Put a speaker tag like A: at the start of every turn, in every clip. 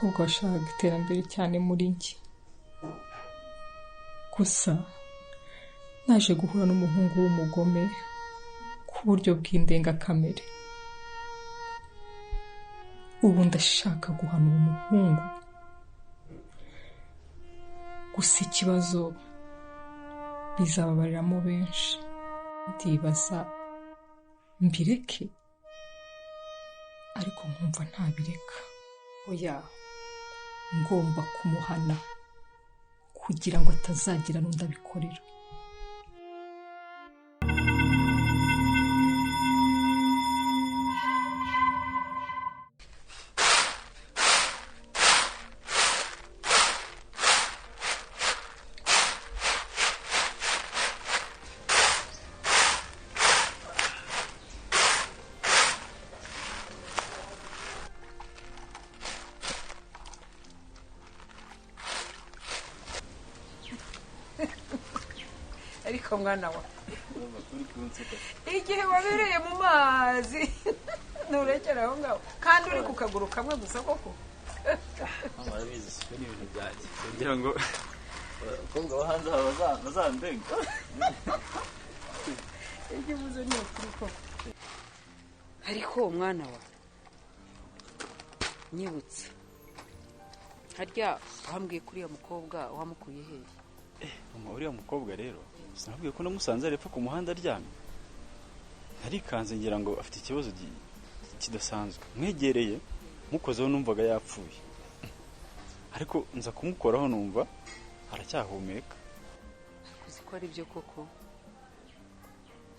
A: umukobwa washakaga iterambere cyane muri njye. Gusa naje guhura n'umuhungu w'umugome ku buryo bw'indengakamere. Ubu ndashaka guhana uwo muhungu. Gusa ikibazo bizababariramo benshi. Ndibaza mbireke, ariko nkumva ntabireka. Oya, ngomba kumuhana kugira ngo atazagira n'undi abikorera.
B: Ariko mwana wa igihe wabereye mu mazi nurekera aho ngaho kandi uri ku kaguru kamwe gusa koko.
C: Amabizi siko ni ibintu byaje kugira ngo abakobwa bo hanze bazandenga.
B: Igivuze ni ukuri koko. Ariko mwana wa nyibutse harya wambwiye kuri ya mukobwa wamukuye hehe?
C: Mama, uriya mukobwa rero sinabwiye ko namusanze arepfa ku muhanda aryamye. Narikanze ngira ngo afite ikibazo kidasanzwe. Mwegereye mukozeho numvaga yapfuye, ariko nza kumukoraho numva aracyahumeka.
B: Kuzi ko ari byo koko.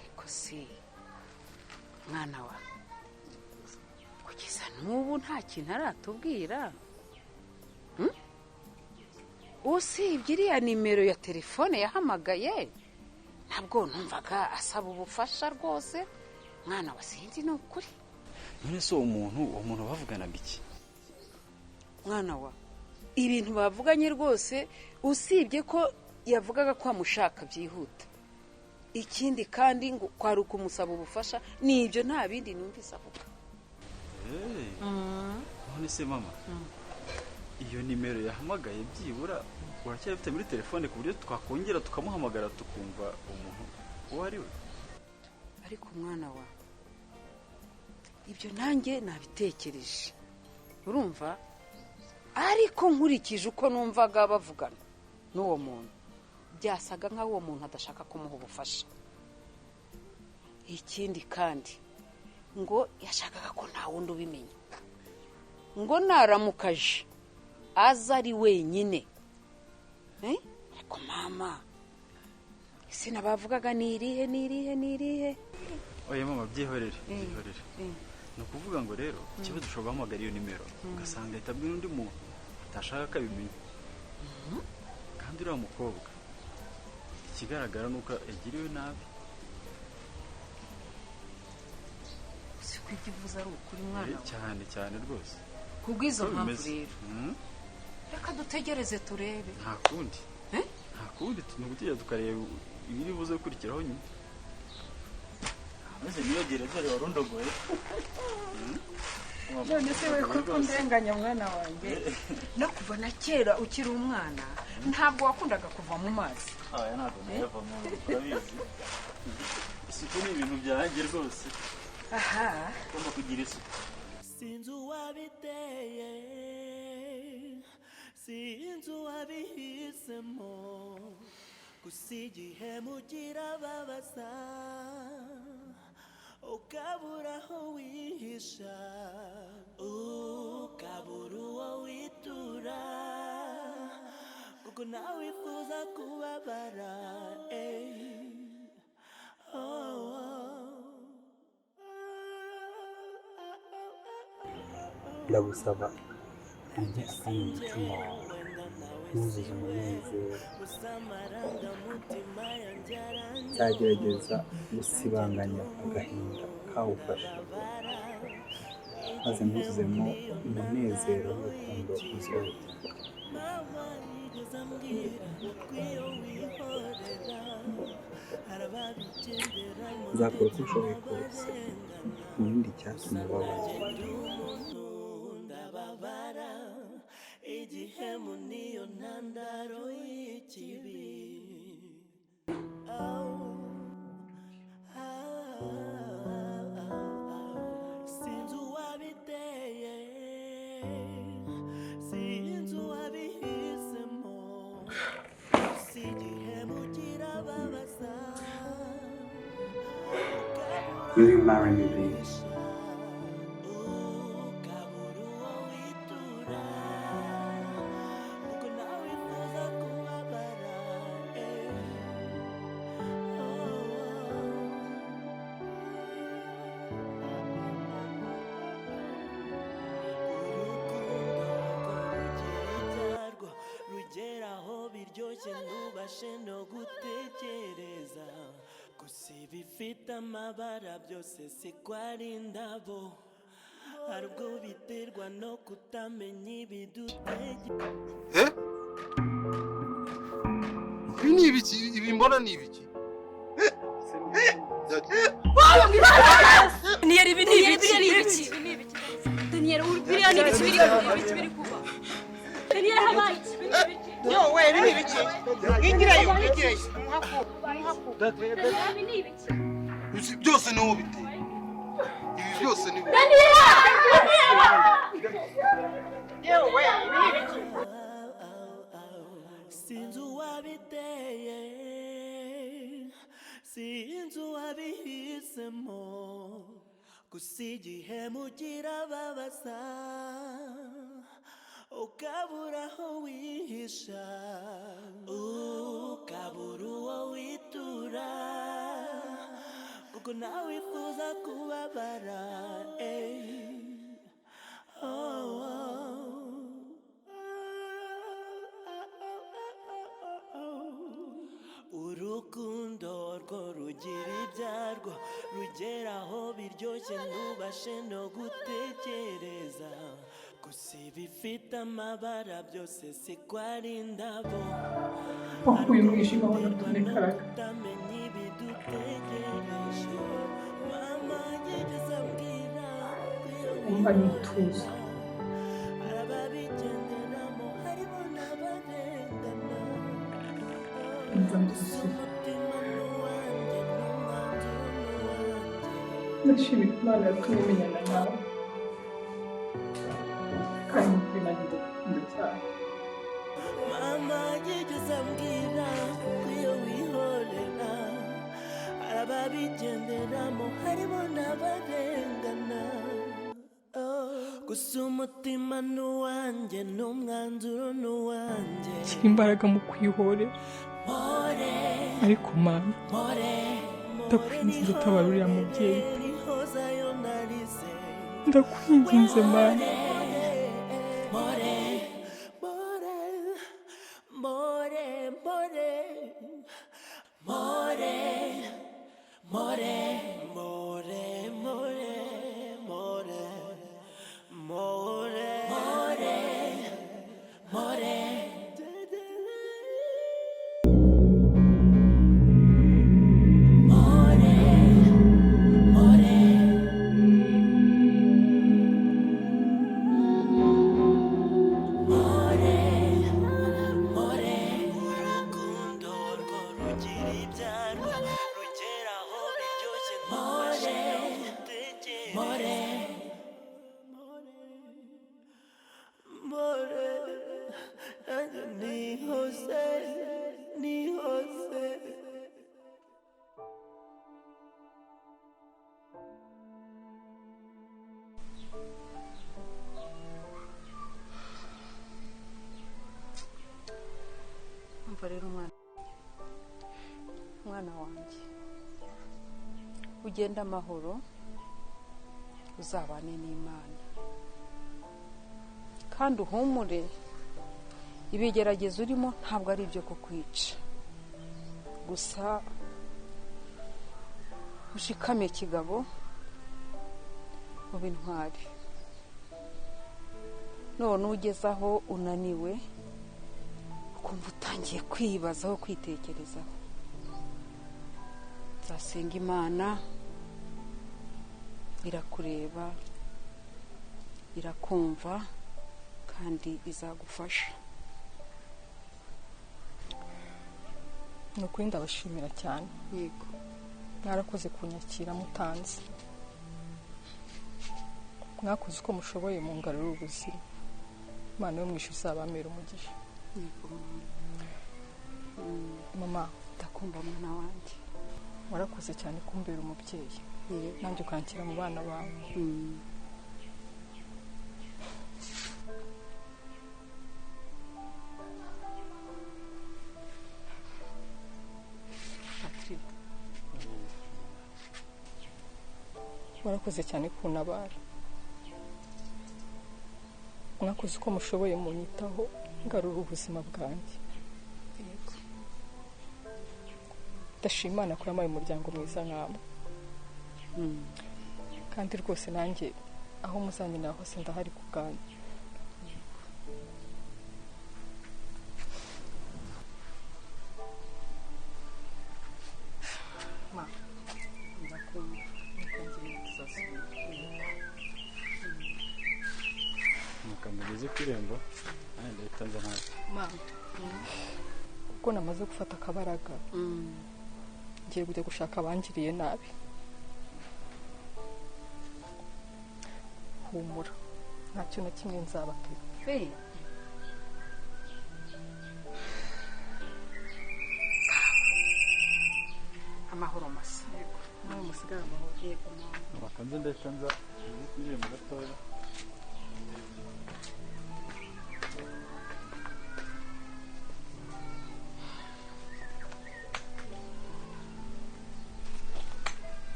B: Ariko si mwana wa kugeza n'ubu nta kintu aratubwira. Usibye iriya nimero ya telefone yahamagaye, ntabwo numvaga asaba ubufasha rwose. Mwana wa sinzi ni ukuri.
C: None so umuntu bavuganaga iki?
B: Mwana wa ibintu bavuganye rwose, usibye ko yavugaga ko amushaka byihuta. Ikindi kandi ngo kwari ukumusaba ubufasha, nibyo nta bindi numvise avuga.
C: None se mama, iyo nimero yahamagaye byibura uracyafite muri telefone ku buryo twakongera tukamuhamagara tukumva umuntu uwo ari we?
B: Ariko mwana wa ibyo nanjye nabitekereje, urumva, ariko nkurikije uko numvaga bavugana n'uwo muntu, byasaga nkaho uwo muntu adashaka kumuha ubufasha. Ikindi kandi ngo yashakaga ko nta wundi ubimenya, ngo naramukaje aza ari wenyine. Ariko mama sinabavugaga nirihe.
C: Oya mama, byihorere. Ni ukuvuga ngo rero ikibazo ushobora guhamagara iyo nimero ugasanga itabwira undi muntu atashaka ko abimenya. Kandi uriya mukobwa ikigaragara nuko yagiriwe nabi.
B: Si kwigivuza ari ukuri mwana
C: wa cyane rwose.
B: Kubwizo mpamvu rero reka dutegereze turebe.
C: Nta kundi tunugutegereza tukareba ibiri buze gukurikiraho nyuma. Maze niyogere dore warondogoye.
B: None se we kuko ndenganya mwana wanjye, no kuva na kera ukiri umwana ntabwo wakundaga kuva mu mazi.
C: Aya ntabwo nava mu urabizi. Isuku ni ibintu byanjye rwose.
B: Aha,
C: ugomba kugira isuku.
D: Sinzi uwabiteye, sinzi uwabihisemo, gusa igihe mugira babaza ukabura aho wihisha, ukabura uwo witura, kuko nawe wifuza kubabara.
E: Ndagusaba nanjye akanya umutima wawe nuzuza umunezero. Nzagerageza gusibanganya agahinda kawufashe, maze ntuzuzemo umunezero w'urukundo uzira. Nzakora uko nshoboye kose mu bindi cyatuma ubabaza.
D: ubehemu niyo ntandaro y'ikibi. Sinzi uwabiteye, sinzi uwabihisemo, si igihemu kirababaza.
E: Will you marry me, please?
D: Ntubashe no gutekereza gusa ibifite amabara byose si ko ari indabo, hari ubwo biterwa no kutamenya ibidutegeka.
F: Ibi ni ibiki? Ibi mbona ni ibiki?
G: Daniel, ibi ni ibiki? Daniel, biriya ni ibiki biri kuba? Daniel, habaye iki?
H: Yo, we, ibi ni ibiki? Ingirayo.
G: Ibi ni ibiki?
F: Ibi byose ni wowe biteye. Ibi byose ni wowe.
H: Yo, we, ibi ni ibiki?
D: Sinzi uwabiteye, sinzi uwabihisemo, gusa igihemu kirababaza, ukabura aho wihisha, ukabura uwo witura, kuko nawe wifuza kubabara. Urukundo rwo rugira ibyarwo, rugeraho biryoshye ntubashe no gutekereza, gusa ibifite amabara byose si ko ari indabo,
A: wakuye umwijima wanatunekaraga
D: utamenya ibidutegereje. Mama yigeze ambwira
A: wumva n'ituzo
D: arababigenderamo harimo n'abarengana.
A: umva n'ituzo ndashimira Imana yatumye menyana nawe kandi kwinanira gukunda cyane.
D: Mama yigeze ambwira iyo wihorera arababigenderamo harimo n'abarengana. Gusa umutima n'uwanjye n'umwanzuro n'uwanjye,
A: shyira imbaraga mu kwihorera ariko Mana ndakwinginze utabara uriya mubyeyi, ndakwinginze Mana.
B: Umva rero mwana wanjye, ugenda amahoro, uzabane n'Imana kandi uhumure. Ibigeragezo urimo ntabwo ari ibyo kukwica, gusa ushikame kigabo ube intwari. none ugeze aho unaniwe ukumva utangiye kwibazaho, kwitekerezaho, nzasenga Imana, irakureba, irakumva kandi izagufasha.
A: ni ukuri ndabashimira cyane.
B: yego
A: Mwarakoze kunyakira mutanze. Mwakoze uko mushoboye mu ngarura ubuzima. Imana yo mwishu izabamera umugisha.
B: yego
A: Mama,
B: ndakumva mwana wanjye.
A: warakoze cyane kumbera umubyeyi.
B: Yego.
A: Nanjye ukanshyira mu bana bawe.
B: Patrick,
A: warakoze cyane kuntabara. Mwakoze uko mushoboye munyitaho ngarura ubuzima bwanjye.
B: yego
A: Ndashima Imana ko yampaye umuryango mwiza nk'amwe. Kandi rwose nanjye aho muzankenera hose ndahari ku bwanyu. Ma,
B: ndakumva.
A: ngiye kuzasubira.
C: mukamugeze ku irembo nanjye ndahita nza nawe.
A: Mama, kuko namaze gufata akabaraga ngiye kujya gushaka abangiriye nabi. Humura, nta kintu na kimwe nzabatera.
B: amahoro masa.
A: Nawe musigare amahoro.
B: yego mama.
C: bakanze ndahita nza ngeze ku irembo gatoya.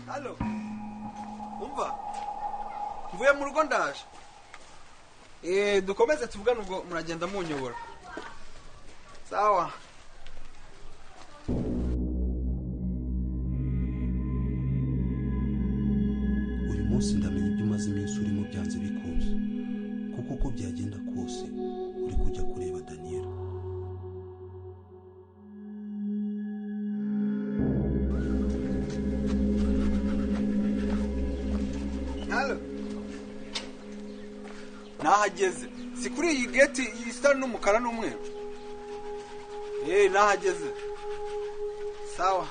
I: Halo. Umva. Mvuye mu rugo ndaje. Dukomeze tuvugane ubwo muragenda munyobora. Sawa.
F: uyu munsi ndamenya ibyo umaze iminsi urimo byanze bikunze kuko uko byagenda kose uri kujya kureba Daniela.
I: Halo. Nahageze. Si kuri iyi gate isa n'umukara n'umweru. Nahageze. Sawa.